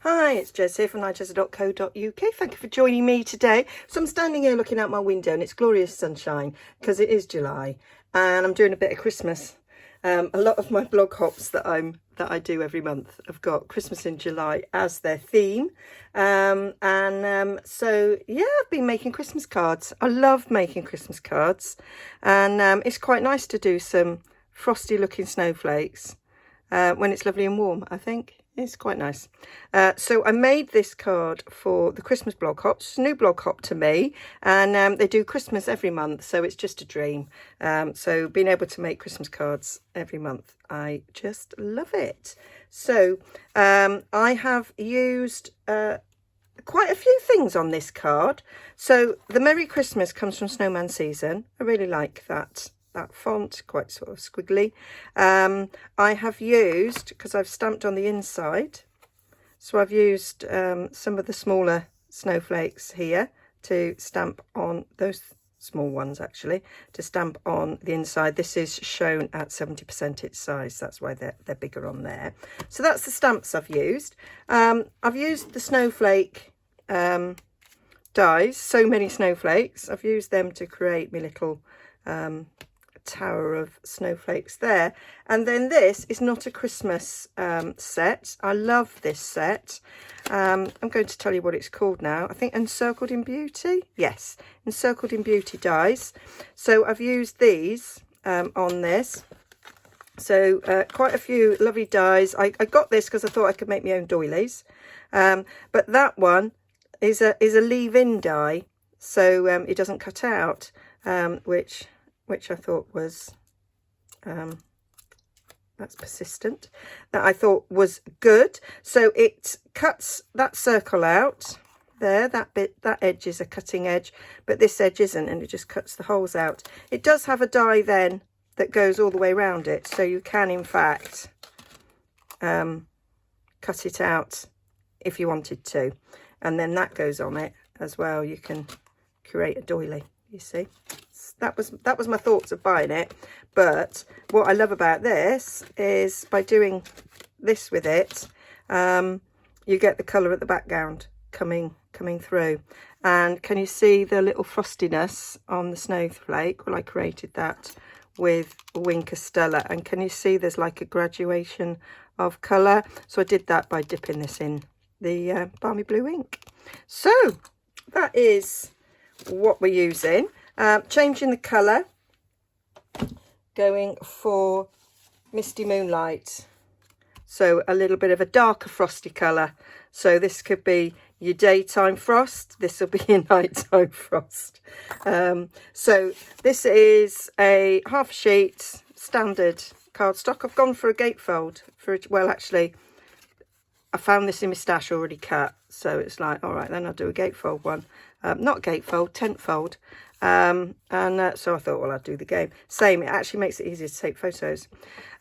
Hi, it's Jez here from Nigezza.co.uk. Thank you for joining me today. So I'm standing here looking out my window and it's glorious sunshine because it is July and I'm doing a bit of Christmas. A lot of my blog hops that I do every month have got Christmas in July as their theme. So yeah, I've been making Christmas cards. I love making Christmas cards, and it's quite nice to do some frosty looking snowflakes when it's lovely and warm. I think it's quite nice. So I made this card for the Christmas blog hop. It's a new blog hop to me, and they do Christmas every month, so it's just a dream. So being able to make Christmas cards every month, I just love it. So I have used quite a few things on this card. So the Merry Christmas comes from Snowman Season. I really like that font, quite sort of squiggly. I have used, because I've stamped on the inside, so I've used some of the smaller snowflakes here to stamp on, those small ones actually, to stamp on the inside. This is shown at 70% its size, that's why they're bigger on there. So that's the stamps I've used. I've used the snowflake dies, so many snowflakes. I've used them to create my little tower of snowflakes there. And then this is not a Christmas set. I love this set. I'm going to tell you what it's called now. I think Encircled in Beauty. Yes, Encircled in Beauty dies. So I've used these on this. So quite a few lovely dies. I got this because I thought I could make my own doilies. But that one is a leave-in die, so it doesn't cut out, which I thought was, that's persistent, that I thought was good. So it cuts that circle out there, that edge is a cutting edge, but this edge isn't, and it just cuts the holes out. It does have a die then that goes all the way around it, so you can in fact cut it out if you wanted to, and then that goes on it as well. You can create a doily, you see. That was my thoughts of buying it, but what I love about this is by doing this with it, you get the colour at the background coming through. And can you see the little frostiness on the snowflake? Well, I created that with Wink Stella, and can you see there's like a graduation of colour? So I did that by dipping this in the balmy blue ink. So that is what we're using. Changing the colour, going for Misty Moonlight, so a little bit of a darker frosty colour. So this could be your daytime frost, this will be your nighttime frost. So this is a half sheet standard cardstock. I've gone for a gatefold for it. Well, actually I found this in my stash already cut, so it's like, all right, then I'll do a gatefold one. Not gatefold, tent fold. So I thought, well, I'll do the game. Same, it actually makes it easier to take photos.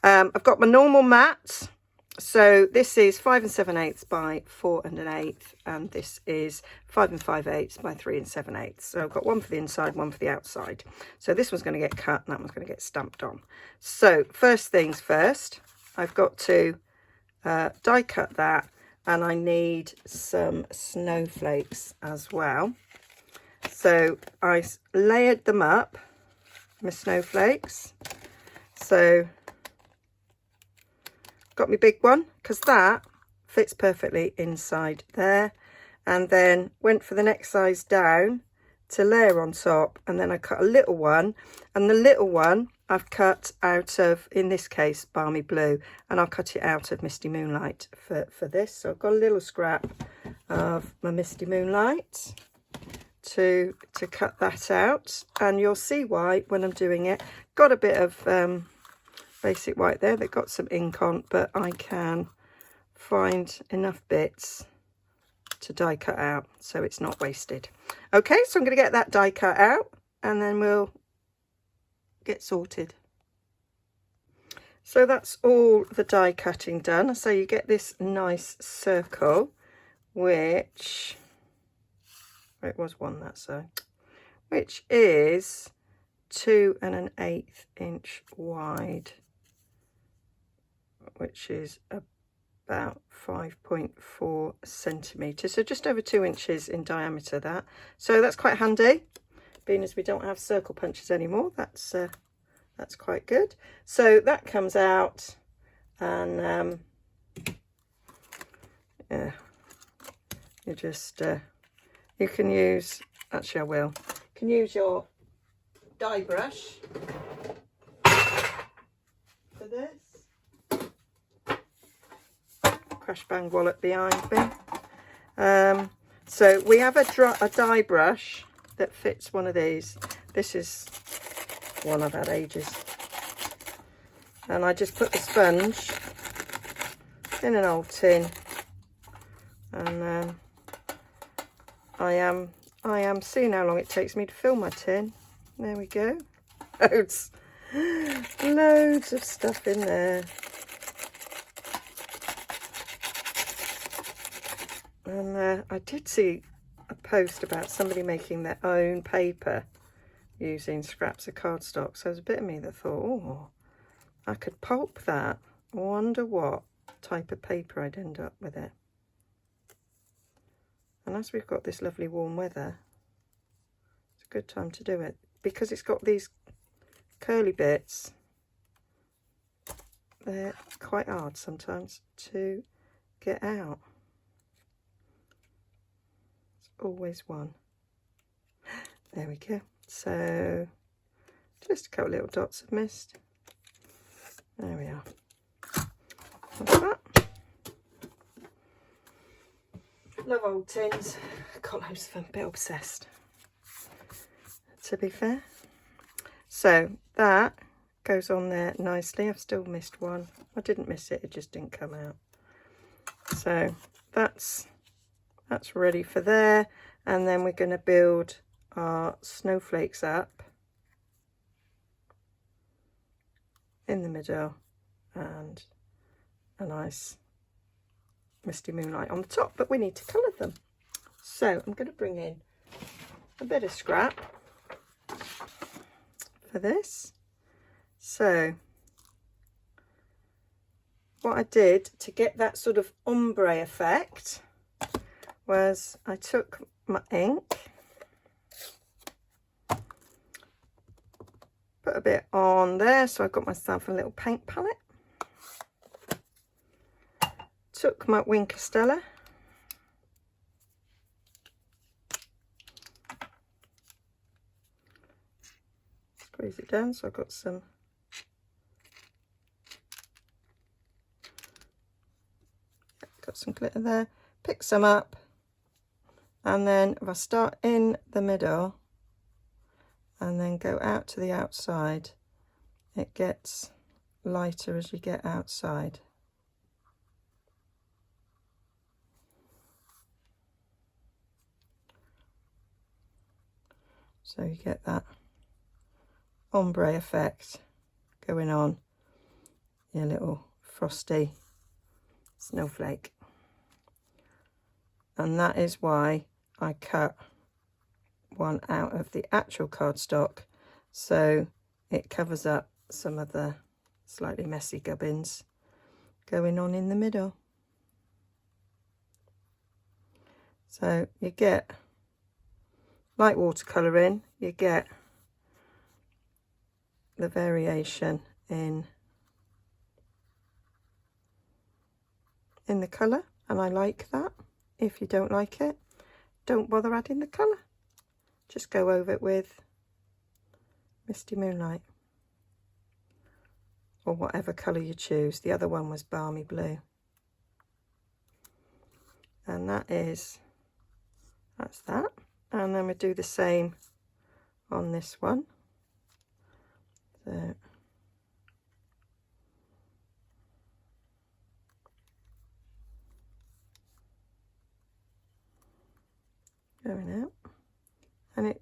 I've got my normal mat. So this is 5 7/8 by 4 1/8, and this is 5 5/8 by 3 7/8. So I've got one for the inside, one for the outside. So this one's going to get cut and that one's going to get stamped on. So first things first, I've got to die cut that, and I need some snowflakes as well. So I layered them up, my snowflakes. So got my big one because that fits perfectly inside there, and then went for the next size down to layer on top, and then I cut a little one, and the little one I've cut out of, in this case, Balmy Blue, and I'll cut it out of Misty Moonlight for this. So I've got a little scrap of my Misty Moonlight to cut that out, and you'll see why when I'm doing it. Got a bit of basic white there that got some ink on, but I can find enough bits to die cut out so it's not wasted. Okay, so I'm going to get that die cut out and then we'll get sorted. So that's all the die cutting done. So you get this nice circle, which it was one that side, which is 2 1/8 inch wide, which is about 5.4 centimetres, so just over 2 inches in diameter that. So that's quite handy, being as we don't have circle punches anymore. That's quite good. So that comes out, and yeah, you just you can use, actually I will, you can use your die brush for this. Crash bang wallet behind me. So we have a die brush that fits one of these. This is one I've had ages, and I just put the sponge in an old tin, and I am seeing how long it takes me to fill my tin. There we go. Loads of stuff in there. And I did see a post about somebody making their own paper using scraps of cardstock. So there's a bit of me that thought, oh, I could pulp that. I wonder what type of paper I'd end up with it. And as we've got this lovely warm weather, it's a good time to do it, because it's got these curly bits. They're quite hard sometimes to get out. It's always one. There we go. So just a couple little dots of mist. There we are. Like that. Love old tins. Got loads of them. A bit obsessed, to be fair. So that goes on there nicely. I've still missed one. I didn't miss it, it just didn't come out. So that's ready for there. And then we're going to build our snowflakes up in the middle, and a nice misty moonlight on the top, but we need to colour them. So I'm going to bring in a bit of scrap for this. So what I did to get that sort of ombre effect was I took my ink, put a bit on there, so I got myself a little paint palette. Took my Wink Stella, squeeze it down, so I've got some glitter there. Pick some up, and then if I start in the middle and then go out to the outside, it gets lighter as you get outside. So you get that ombre effect going on your little frosty snowflake. And that is why I cut one out of the actual cardstock, so it covers up some of the slightly messy gubbins going on in the middle. So you get, like watercolouring, you get the variation in the colour, and I like that. If you don't like it, don't bother adding the colour. Just go over it with Misty Moonlight, or whatever colour you choose. The other one was Balmy Blue. And that's that. And then we do the same on this one. So going out, and it,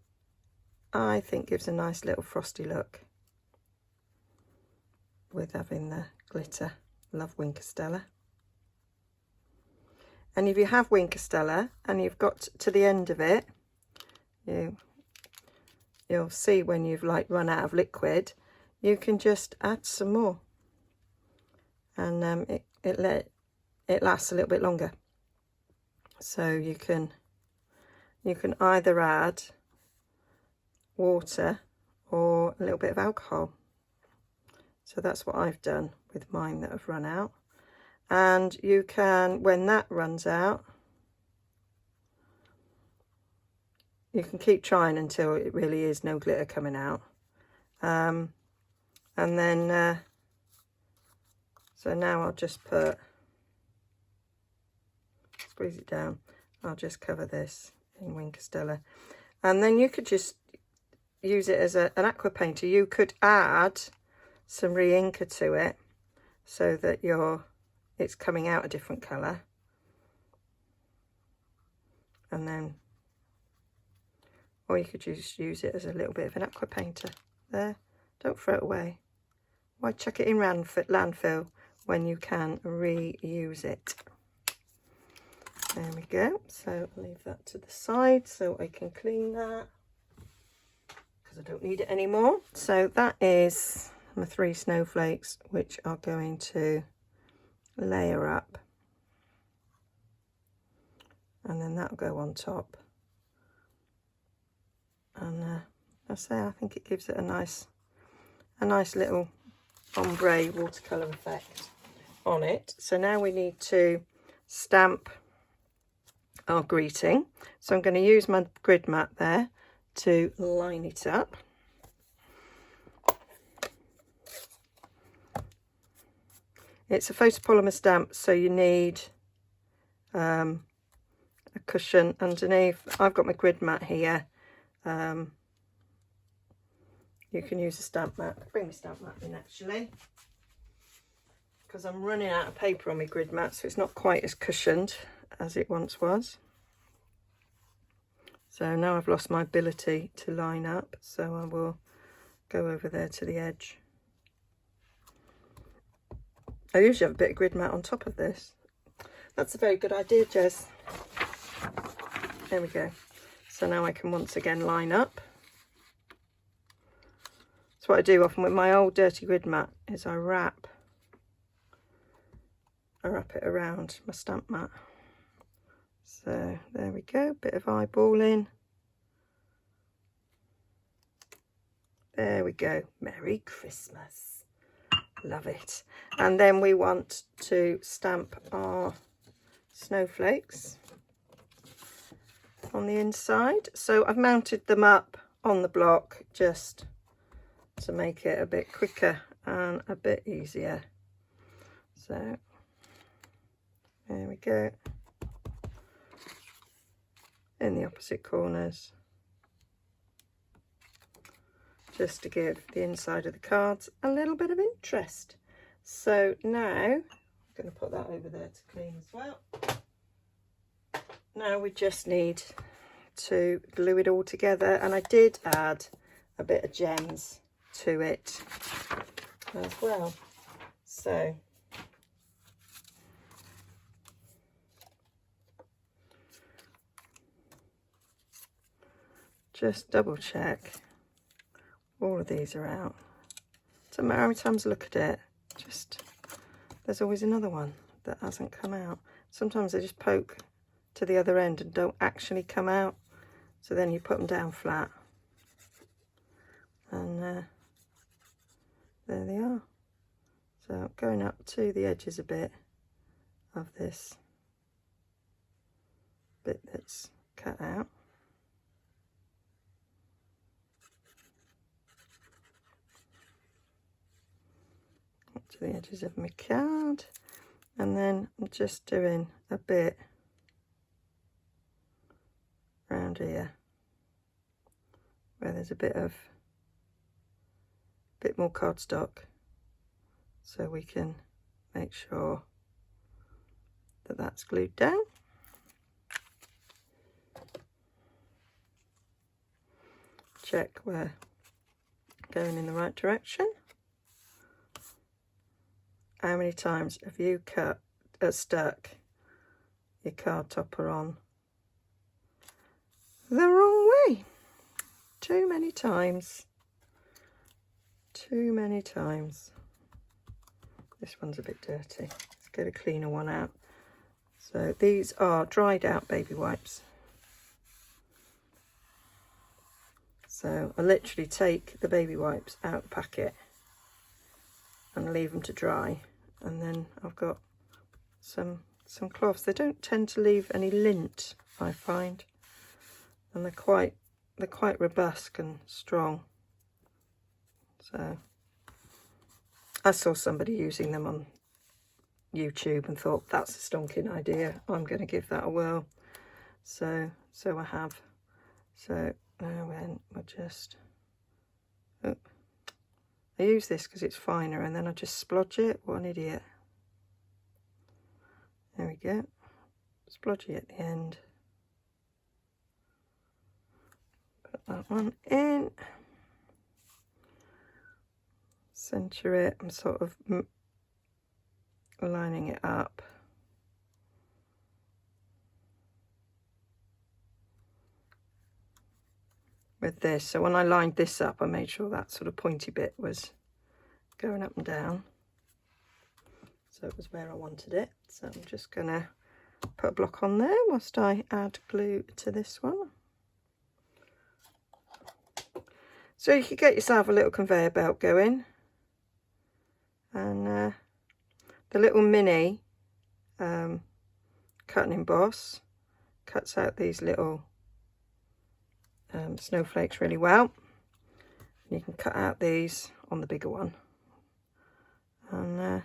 I think, gives a nice little frosty look with having the glitter. Love Wink Stella. And if you have Wink Stella and you've got to the end of it, you'll see when you've like run out of liquid, you can just add some more, and it it lasts a little bit longer. So you can either add water or a little bit of alcohol. So that's what I've done with mine that have run out. And you can, when that runs out, you can keep trying until it really is no glitter coming out. And then, so now I'll just squeeze it down. I'll just cover this in Wink Stella. And then you could just use it as an aqua painter. You could add some re-inker to it so that it's coming out a different colour. And then, or you could just use it as a little bit of an aqua painter. There, don't throw it away. Why chuck it in landfill when you can reuse it? There we go. So I'll leave that to the side so I can clean that, because I don't need it anymore. So that is my 3 snowflakes, which are going to layer up, and then that'll go on top. And I think it gives it a nice little ombre watercolour effect on it. So now we need to stamp our greeting. So I'm going to use my grid mat there to line it up. It's a photopolymer stamp, so you need a cushion underneath. I've got my grid mat here. You can use a stamp mat. Bring my stamp mat in actually, because I'm running out of paper on my grid mat, so it's not quite as cushioned as it once was. So now I've lost my ability to line up, so I will go over there to the edge. I usually have a bit of grid mat on top of this. That's a very good idea, Jez. There we go. So now I can once again line up. So what I do often with my old dirty grid mat is I wrap it around my stamp mat. So there we go, bit of eyeballing. There we go. Merry Christmas. Love it. And then we want to stamp our snowflakes on the inside. So I've mounted them up on the block just to make it a bit quicker and a bit easier. So there we go. In the opposite corners, just to give the inside of the cards a little bit of interest. So now I'm going to put that over there to clean as well. Now we just need to glue it all together, and I did add a bit of gems to it as well. So just double check all of these are out. Doesn't matter how many times I look at it, just there's always another one that hasn't come out. Sometimes they just poke to the other end and don't actually come out, so then you put them down flat, and there they are. So going up to the edges a bit of this bit that's cut out. Up to the edges of my card, and then I'm just doing a bit around here where there's a bit more cardstock, so we can make sure that that's glued down. Check we're going in the right direction. How many times have you stuck your card topper on the wrong way? Too many times. Too many times. This one's a bit dirty. Let's get a cleaner one out. So these are dried out baby wipes. So I literally take the baby wipes out of the packet and leave them to dry, and then I've got some cloths. They don't tend to leave any lint, I find, and they're quite robust and strong. So I saw somebody using them on YouTube and thought, that's a stonking idea, I'm going to give that a whirl. So I have. So now then we'll just, I use this because it's finer, and then I just splodge it. What an idiot. There we go. Splodgy at the end. Put that one in. Centre it. I'm sort of lining it up. With this. So when I lined this up, I made sure that sort of pointy bit was going up and down. So it was where I wanted it. So I'm just going to put a block on there whilst I add glue to this one. So you could get yourself a little conveyor belt going. And the little mini cut and emboss cuts out these little snowflakes really well. And you can cut out these on the bigger one. And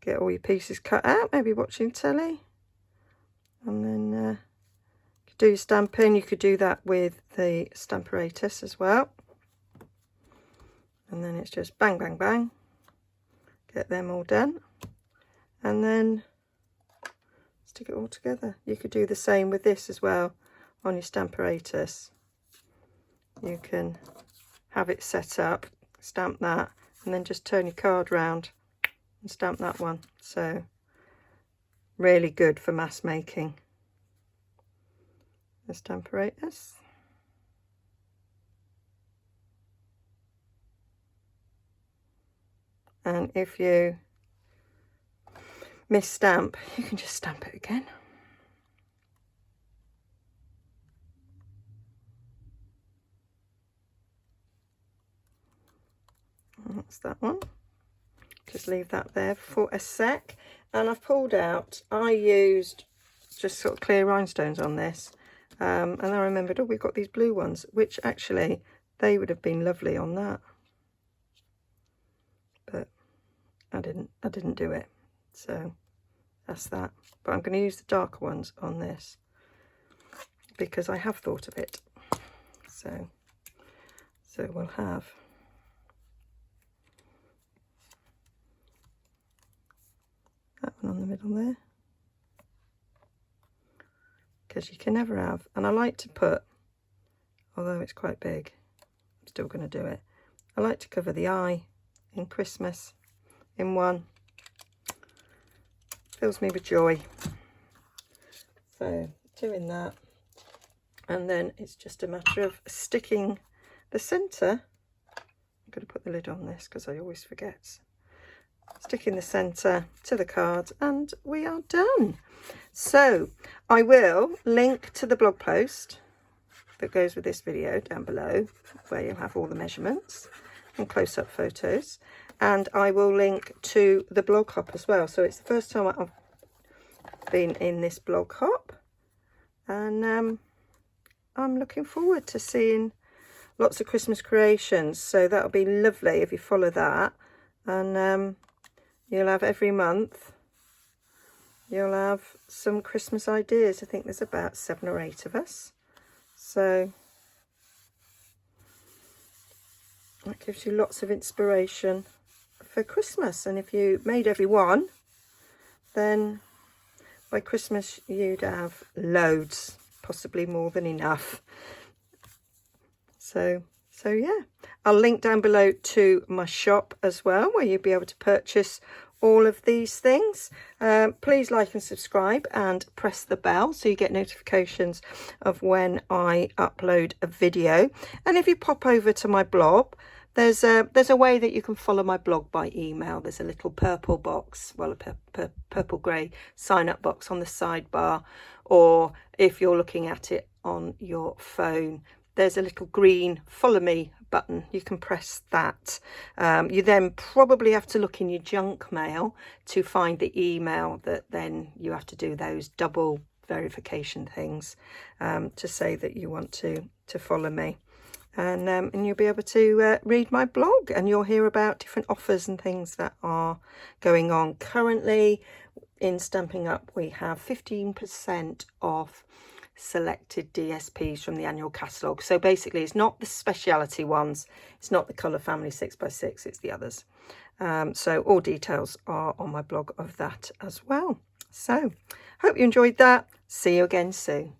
get all your pieces cut out, maybe watching telly, and then you could do your stamping. You could do that with the stamparatus as well, and then it's just bang bang bang, get them all done, and then stick it all together. You could do the same with this as well on your stamparatus. You can have it set up, stamp that, and then just turn your card round and stamp that one. So really good for mass making. The stamparatus. And if you miss stamp, you can just stamp it again. And that's that one. Just leave that there for a sec. And I've pulled out, I used just sort of clear rhinestones on this, and I remembered, oh, we've got these blue ones, which actually they would have been lovely on that, but I didn't do it, so that's that. But I'm going to use the darker ones on this because I have thought of it. So we'll have that one on the middle there, because you can never have, and I like to put, although it's quite big, I'm still going to do it, I like to cover the eye in Christmas in one. Fills me with joy. So doing that, and then it's just a matter of sticking the centre. I'm going to put the lid on this because I always forget. Sticking the centre to the card, and we are done. So I will link to the blog post that goes with this video down below, where you'll have all the measurements and close-up photos, and I will link to the blog hop as well. So it's the first time I've been in this blog hop, and I'm looking forward to seeing lots of Christmas creations. So that'll be lovely if you follow that, and you'll have every month, you'll have some Christmas ideas. I think there's about 7 or 8 of us. So that gives you lots of inspiration for Christmas. And if you made every one, then by Christmas you'd have loads, possibly more than enough. So yeah, I'll link down below to my shop as well, where you'll be able to purchase all of these things. Please like and subscribe and press the bell so you get notifications of when I upload a video. And if you pop over to my blog, there's a way that you can follow my blog by email. There's a little purple box, well, a purple grey sign up box on the sidebar, or if you're looking at it on your phone, there's a little green follow me button. You can press that. You then probably have to look in your junk mail to find the email that then you have to do those double verification things to say that you want to follow me. And you'll be able to read my blog, and you'll hear about different offers and things that are going on. Currently in Stampin' Up, we have 15% off selected DSPs from the annual catalogue. So basically it's not the speciality ones, it's not the Colour Family 6x6, it's the others. So all details are on my blog of that as well. So hope you enjoyed that. See you again soon.